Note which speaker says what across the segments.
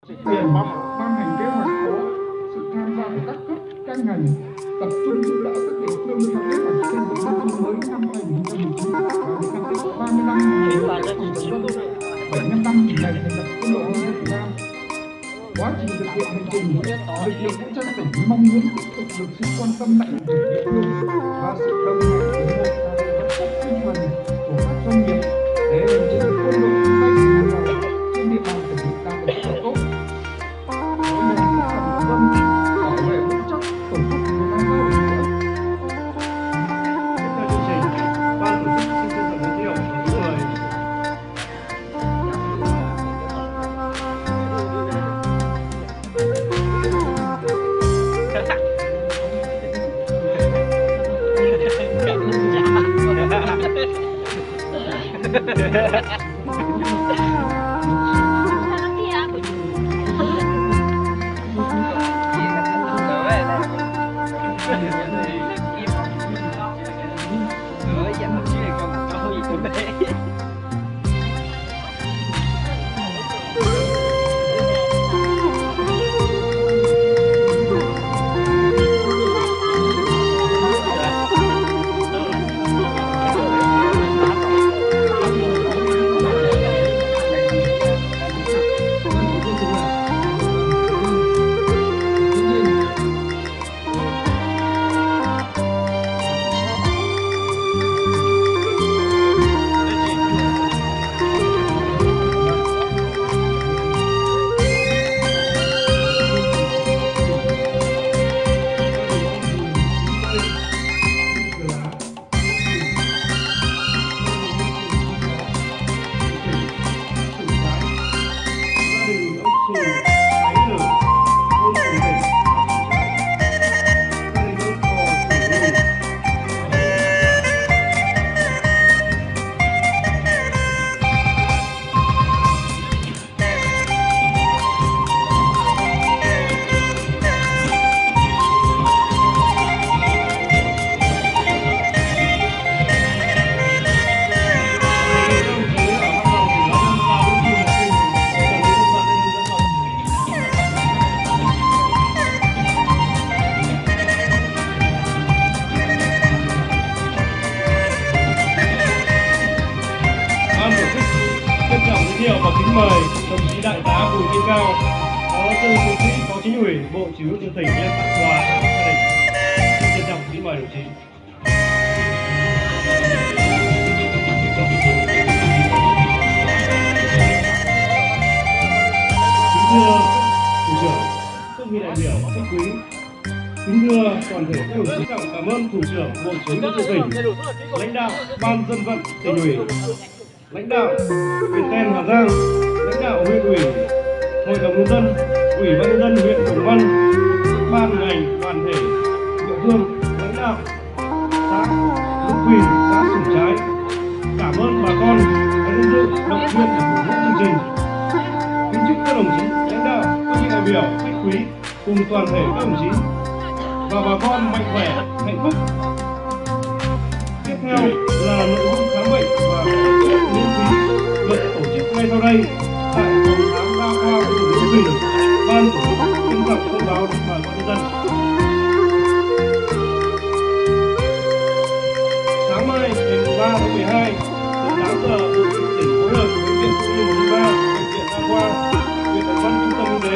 Speaker 1: quyền ban hành kế hoạch có sự tham gia của các cấp các ngành tập trung giúp đỡ các địa phương trong kế hoạch xây dựng nông thôn mới năm 2019 và cam kết 30 năm ngày thành lập 75 năm ngày thành lập quân đội nhân dân Việt Nam. Quá trình thực hiện hành trình, lực lượng vũ trang tỉnh mong muốn tiếp tục được sự quan tâm lãnh đạo địa phương và sự đồng hành ủng hộ và tinh thần của các doanh nghiệp để hình thành quân đội nhân dân Việt Nam trên địa bàn tỉnh đạt được hiệu tốt. Vấn đề quốc phòng dân bảo vệ vững chắc tổ quốc Việt Nam xã hội chủ nghĩa.
Speaker 2: Tiếp theo chương trình, ban tổ chức xin trân trọng giới thiệu những người và kính mời đồng chí đại tá Bùi Thiên Cao, phó tư lệnh sĩ, phó chính ủy, bộ chỉ huy tỉnh nhân tặng quà cho gia đình. Xin trân trọng kính mời đồng chí. Kính thưa thủ trưởng, các vị đại biểu khách quý, kính thưa toàn thể các đồng chí, trọng cảm ơn thủ trưởng, bộ chỉ huy quân tỉnh, lãnh đạo ban dân vận tỉnh ủy, lãnh đạo huyện Ten Hà Giang, lãnh đạo huyện ủy, hội đồng nhân dân, ủy ban nhân dân huyện Đồng Văn, ban ngành đoàn thể địa phương, lãnh đạo xã Lũng Quỳnh, xã Sủng Trái. Cảm ơn bà con đã đến dự động viên để cổ vũ chương trình. Kính chúc các đồng chí lãnh đạo, các vị đại biểu, khách quý cùng toàn thể các đồng chí và bà con mạnh khỏe, hạnh phúc. Tiếp theo là nội dung khám bệnh và miễn phí được tổ chức ngay sau đây tại phòng khám đa khoa của tỉnh Lũng Quỳnh. Ban tổ chức trân trọng thông báo đến bà con nhân dân. Sáng mai ngày 3 tháng 12 từ 8 giờ, tỉnh phối hợp với bệnh viện Trung ương 103, bệnh viện đa khoa, viện Đồng Văn Trung tâm Y tế,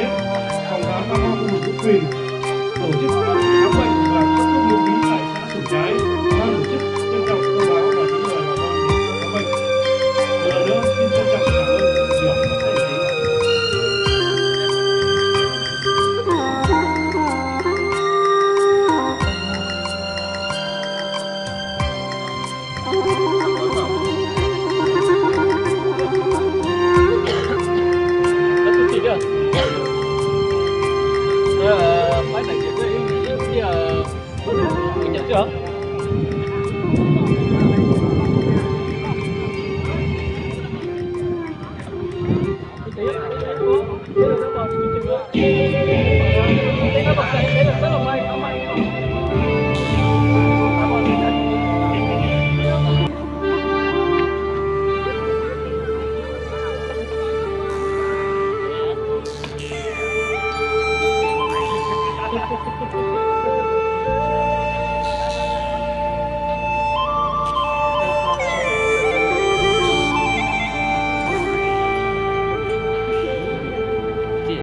Speaker 2: phòng khám đa khoa khu vực Lũng Quỳnh tổ chức khám bệnh và cấp thuốc miễn phí tại xã Sủng Trái. Ban tổ chức trân trọng thông báo và kính mời bà con đến khám bệnh. Một lần nữa xin trân trọng cảm ơn thủ trưởng và các đồng chí.
Speaker 3: Phải là những cái nhận chưa? Hãy subscribe cho kênh Ghiền Mì Gõ để không bỏ lỡ